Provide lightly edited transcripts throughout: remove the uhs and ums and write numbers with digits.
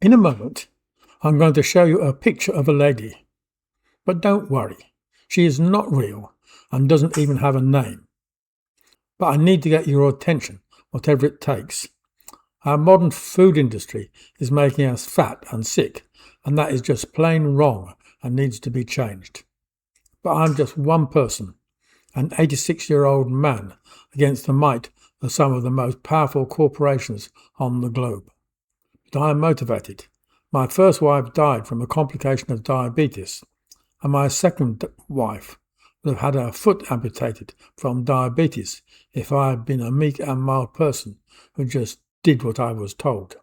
In a moment, I'm going to show you a picture of a lady. But don't worry, she is not real and doesn't even have a name. But I need to get your attention, whatever it takes. Our modern food industry is making us fat and sick, and that is just plain wrong and needs to be changed. But I'm just one person, an 86-year-old man, against the might of some of the most powerful corporations on the globe. But I am motivated. My first wife died from a complication of diabetes, and my second wife would have had her foot amputated from diabetes if I had been a meek and mild person who just did what I was told.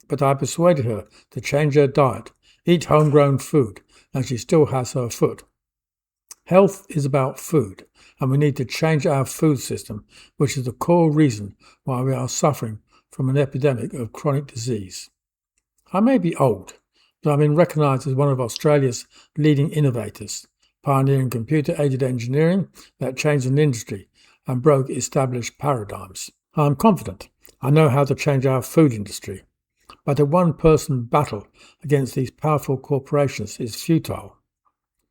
But I persuaded her to change her diet, eat homegrown food, and she still has her foot. Health is about food, and we need to change our food system, which is the core reason why we are suffering from an epidemic of chronic disease. I may be old, but I've been recognised as one of Australia's leading innovators, pioneering computer-aided engineering that changed an industry and broke established paradigms. I'm confident I know how to change our food industry, but a one-person battle against these powerful corporations is futile.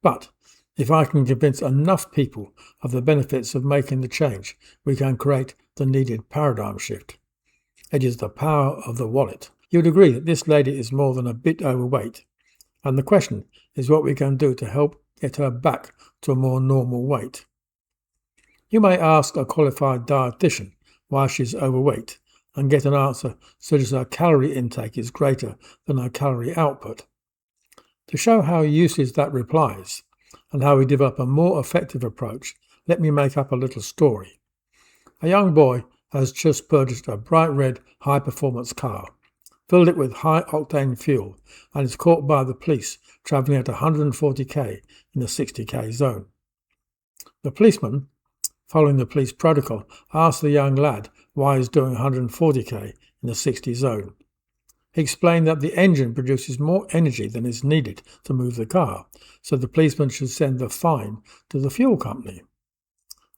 But if I can convince enough people of the benefits of making the change, we can create the needed paradigm shift. It is the power of the wallet. You'd agree that this lady is more than a bit overweight, and the question is what we can do to help get her back to a more normal weight. You may ask a qualified dietitian why she's overweight and get an answer such as her calorie intake is greater than her calorie output. To show how useless that reply is and how we develop a more effective approach, let me make up a little story. A young boy has just purchased a bright red high-performance car, filled it with high-octane fuel, and is caught by the police travelling at 140k in the 60k zone. The policeman, following the police protocol, asked the young lad why he's doing 140k in the 60 zone. He explained that the engine produces more energy than is needed to move the car, so the policeman should send the fine to the fuel company.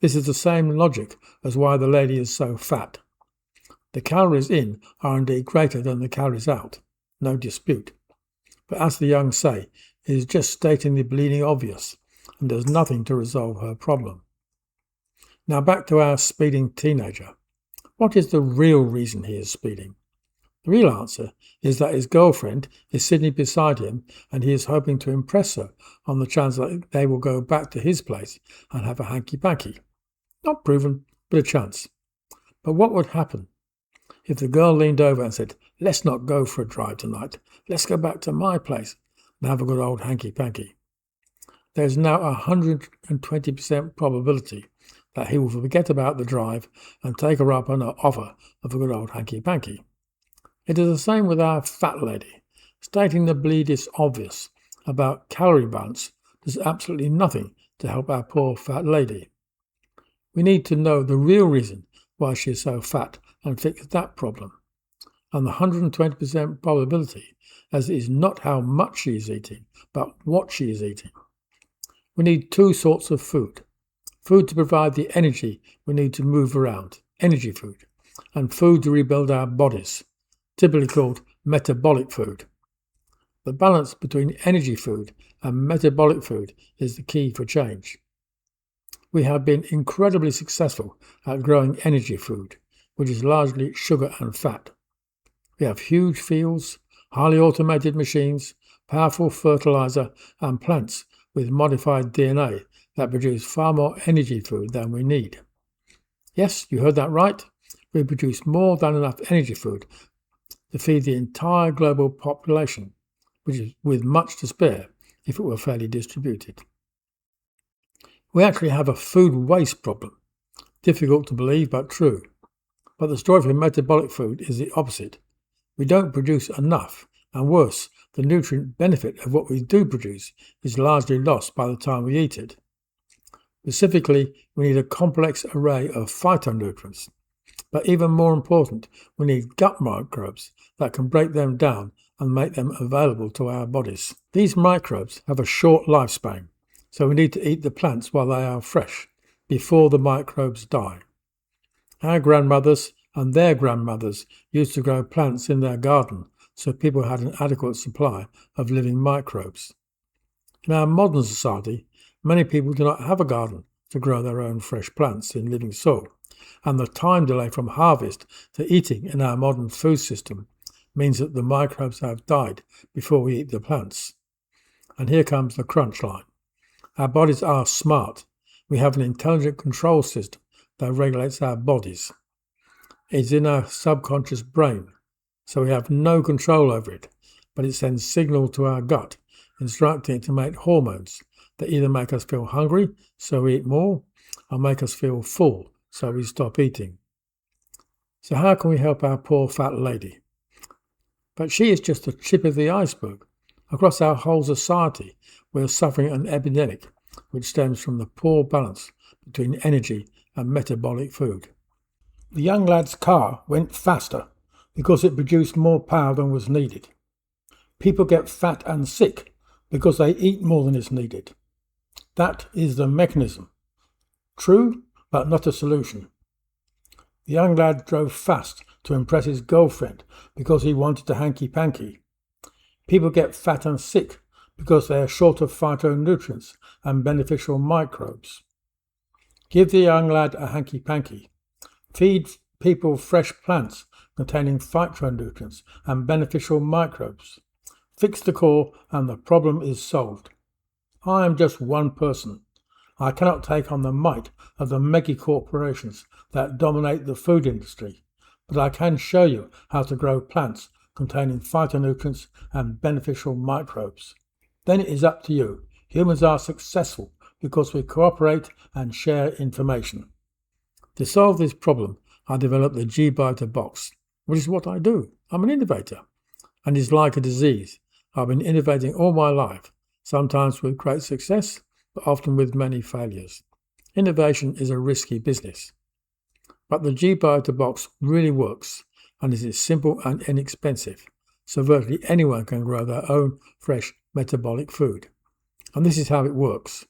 This is the same logic as why the lady is so fat. The calories in are indeed greater than the calories out, no dispute. But as the young say, it is just stating the bleeding obvious and does nothing to resolve her problem. Now back to our speeding teenager. What is the real reason he is speeding? The real answer is that his girlfriend is sitting beside him and he is hoping to impress her on the chance that they will go back to his place and have a hanky-panky. Not proven, but a chance. But what would happen if the girl leaned over and said, "Let's not go for a drive tonight. Let's go back to my place and have a good old hanky-panky"? There is now a 120% probability that he will forget about the drive and take her up on her offer of a good old hanky-panky. It is the same with our fat lady. Stating the bleed is obvious about calorie balance does absolutely nothing to help our poor fat lady. We need to know the real reason why she is so fat and fix that problem. And the 120% probability, as it is not how much she is eating, but what she is eating. We need two sorts of food. Food to provide the energy we need to move around, energy food, and food to rebuild our bodies, typically called metabolic food. The balance between energy food and metabolic food is the key for change. We have been incredibly successful at growing energy food, which is largely sugar and fat. We have huge fields, highly automated machines, powerful fertilizer, and plants with modified DNA that produce far more energy food than we need. Yes, you heard that right. We produce more than enough energy food to feed the entire global population, which is with much to spare if it were fairly distributed. We actually have a food waste problem. Difficult to believe, but true. But the story for metabolic food is the opposite. We don't produce enough, and worse, the nutrient benefit of what we do produce is largely lost by the time we eat it. Specifically, we need a complex array of phytonutrients. But even more important, we need gut microbes that can break them down and make them available to our bodies. These microbes have a short lifespan, so we need to eat the plants while they are fresh, before the microbes die. Our grandmothers and their grandmothers used to grow plants in their garden so people had an adequate supply of living microbes. In our modern society, many people do not have a garden to grow their own fresh plants in living soil, and the time delay from harvest to eating in our modern food system means that the microbes have died before we eat the plants. And here comes the crunch line. Our bodies are smart. We have an intelligent control system that regulates our bodies. It's in our subconscious brain, so we have no control over it, but it sends signals to our gut, instructing it to make hormones that either make us feel hungry, so we eat more, or make us feel full, so we stop eating. So how can we help our poor fat lady? But she is just the tip of the iceberg. Across our whole society, we are suffering an epidemic which stems from the poor balance between energy and metabolic food. The young lad's car went faster because it produced more power than was needed. People get fat and sick because they eat more than is needed. That is the mechanism. True, but not a solution. The young lad drove fast to impress his girlfriend because he wanted to hanky-panky. People get fat and sick because they are short of phytonutrients and beneficial microbes. Give the young lad a hanky-panky. Feed people fresh plants containing phytonutrients and beneficial microbes. Fix the core and the problem is solved. I am just one person. I cannot take on the might of the mega corporations that dominate the food industry, but I can show you how to grow plants containing phytonutrients and beneficial microbes. Then it is up to you. Humans are successful because we cooperate and share information. To solve this problem, I developed the G-Biter box, which is what I do. I'm an innovator, and it's like a disease. I've been innovating all my life, sometimes with great success, but often with many failures. Innovation is a risky business. But the G-Biter box really works, and it is simple and inexpensive, so virtually anyone can grow their own fresh metabolic food. And this is how it works.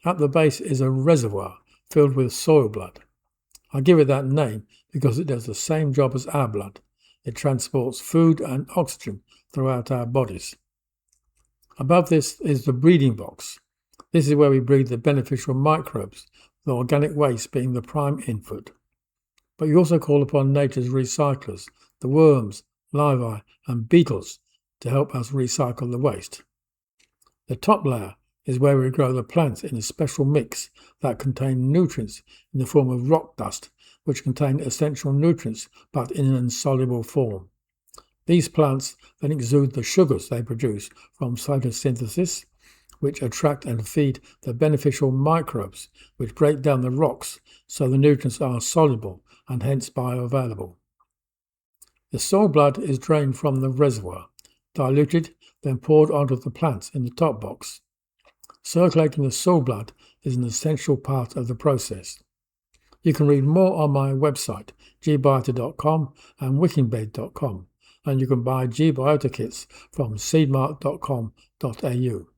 At the base is a reservoir filled with soil blood. I give it that name because it does the same job as our blood. It transports food and oxygen throughout our bodies. Above this is the breeding box. This is where we breed the beneficial microbes, the organic waste being the prime input. But you also call upon nature's recyclers, the worms, larvae and beetles, to help us recycle the waste. The top layer is where we grow the plants in a special mix that contain nutrients in the form of rock dust, which contain essential nutrients but in an insoluble form. These plants then exude the sugars they produce from photosynthesis, which attract and feed the beneficial microbes, which break down the rocks so the nutrients are soluble and hence bioavailable. The soil blood is drained from the reservoir, diluted, then poured onto the plants in the top box. Circulating the soil blood is an essential part of the process. You can read more on my website, gbiter.com and wikibed.com, and you can buy G-Biter kits from seedmark.com.au.